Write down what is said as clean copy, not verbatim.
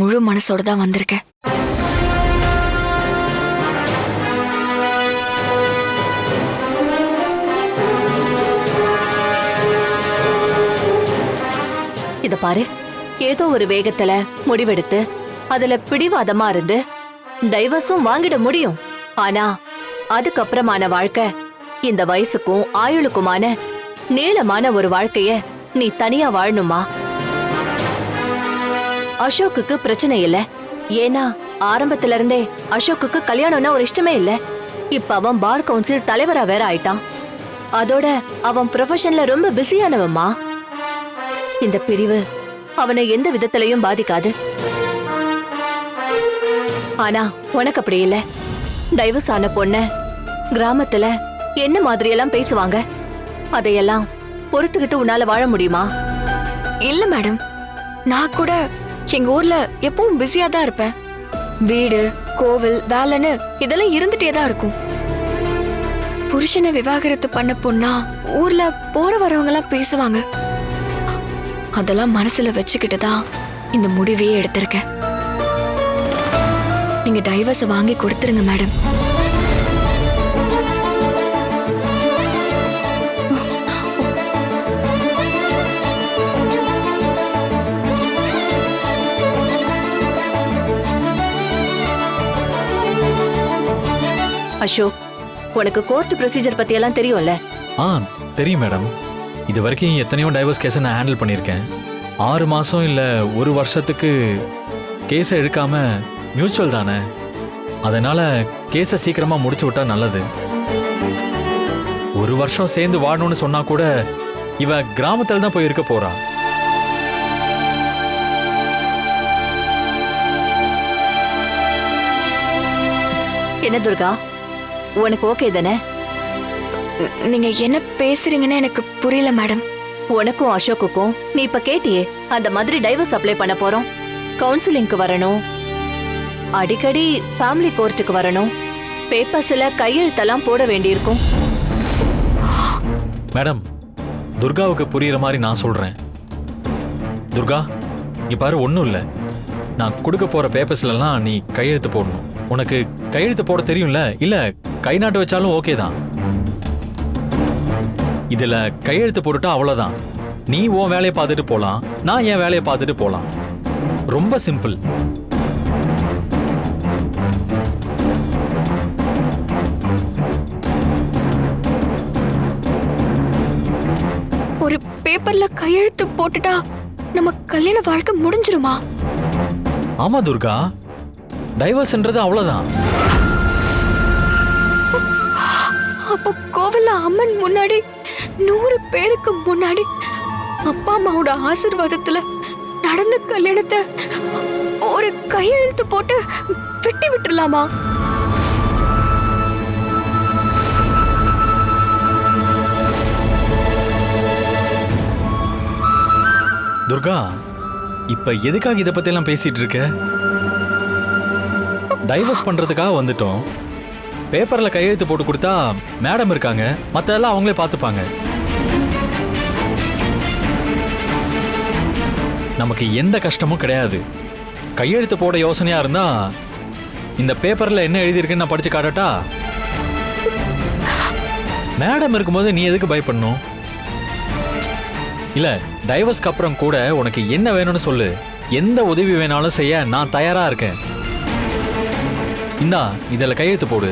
முழு மனசோட தான் வந்திருக்கேன். இத பாரு, ஏதோ ஒரு வேகத்துல முடிவெடுத்து அதுல பிடிவாதமா இருந்து டைவர்ஸும் வாங்கிட முடியும். ஆனா அதுக்கப்புறமான வாழ்க்கை, இந்த வயசுக்கும் ஆயுளுக்குமான நீளமான ஒரு வாழ்க்கைய நீ தனியா வாழணுமா? அசோக்குக்கு பிரச்சனை இல்ல. ஏன்னா ஆரம்பத்துல இருந்தே அசோக்குக்கு கல்யாணம்னா ஒரு இஷ்டமே இல்ல. இப்ப அவன் பார் கவுன்சில் தலைவரா வேற ஆயிட்டான். அதோட அவன் ப்ரொஃபஷன்ல ரொம்ப பிஸியானவம்மா. இந்த பிரிவு அவனை எந்த விதத்திலையும் பாதிக்காது. ஆனா உனக்கு அப்படி இல்ல. டைவர்ஸ் ஆன பொண்ண கிராமத்துல என்ன மாதிரி எல்லாம் பேசுவாங்க. அதையெல்லாம் பொறுத்துக்கிட்டு உன்னால வாழ முடியுமா? இல்ல மேடம், நான் கூட எங்க ஊர்ல எப்பவும் பிஸியா தான் இருப்பேன். வீடு, கோவில், வேலைன்னு இதெல்லாம் இருந்துட்டே தான் இருக்கும். புருஷனை விவாகரத்து பண்ண பொண்ணா ஊர்ல போற வரவங்க எல்லாம் பேசுவாங்க. அதெல்லாம் மனசுல வச்சுக்கிட்டு தான் இந்த முடிவையே எடுத்திருக்கேன். நீங்க டைவர்ஸை வாங்கி கொடுத்துருங்க மேடம். அசோக், உனக்கு கோர்ட் ப்ரொசீஜர் பத்தி எல்லாம் தெரியும்ல? தெரியும் மேடம். இது வரைக்கும் எத்தனையோ டைவர்ஸ் கேஸை நான் ஹேண்டில் பண்ணியிருக்கேன். 6 மாசம் இல்ல 1 வருஷத்துக்கு கேஸை எடுக்காம மியூச்சுவல் தானே. அதனால கேஸை சீக்கிரமா முடிச்சு விட்டா நல்லது. 1 வருஷம் சேர்ந்து வாழணும்னு சொன்னா கூட இவ கிராமத்துல தான் போய் இருக்க போறா. என்ன துர்கா, உனக்கு ஓகே தானே? நீங்க என்ன பேசுறீங்கன்னு எனக்கு புரியல மேடம். உனக்கும் அசோக்குக்கும் நீ இப்ப கேட்டியே, அந்த மாதிரி டைவர்ஸ் அப்ளை பண்ண போறோம். கவுன்சிலிங்க்கு வரணும், அடிக்கடி ஃபேமிலி கோர்ட்டுக்கு வரணும், பேப்பர்ஸ்ல கையெழுத்தெல்லாம் போட வேண்டியிருக்கும். மேடம், துர்காவுக்கு புரியுற மாதிரி நான் சொல்றேன். துர்கா, இங்க பாரு, ஒன்றும் இல்லை. நான் கொடுக்க போற பேப்பர்ஸ்லாம் நீ கையெழுத்து போடணும். உனக்கு கையெழுத்து போட தெரியும்ல? இல்ல கை நாட்டு வச்சாலும் ஓகே தான். இதுல கையெழுத்து போட்டுட்டா அவ்வளவுதான். நீ உன் வேலையை பார்த்துட்டு போலாம், நான் என் வேலையை பார்த்துட்டு போலாம். ரொம்ப சிம்பிள். ஒரு பேப்பர்ல கையெழுத்து போட்டுட்டா நம்ம கல்யாண வாழ்க்கை முடிஞ்சிருமா? ஆமா துர்கா, டைவர்ஸ்ன்றது அவ்வளவுதான். அப்போ கோவில்ல அம்மன் முன்னாடி 100 பேருக்கு முன்னாடி அப்பா அம்மாவோட ஆசீர்வாதத்துல நடந்த கல்யாணத்தை ஒரு கையெழுத்து போட்டு வெட்டி விட்டுலாமா? துர்கா, இப்ப எதுக்காக இதை பத்தி எல்லாம் பேசிட்டு இருக்க? டைவர்ஸ் பண்றதுக்காக வந்துட்டோம். பேப்பர்ல கையெழுத்து போட்டு கொடுத்தா மேடம் இருக்காங்க, மத்ததெல்லாம் அவங்களே பார்த்துப்பாங்க. நமக்கு எந்த கஷ்டமும் கிடையாது. கையெழுத்து போட யோசனையா இருந்தா இந்த பேப்பர்ல என்ன எழுதியிருக்குன்னு நான் படிச்சு காட்டட்டா? மேடம் இருக்கும்போது நீ எதுக்கு பயப்படணும்? இல்ல, டைவர்ஸ்க்கு அப்புறம் கூட உனக்கு என்ன வேணும்னு சொல்லு. எந்த உதவி வேணாலும் செய்ய நான் தயாரா இருக்கேன். இந்தா, இதில் கையெழுத்து போடு.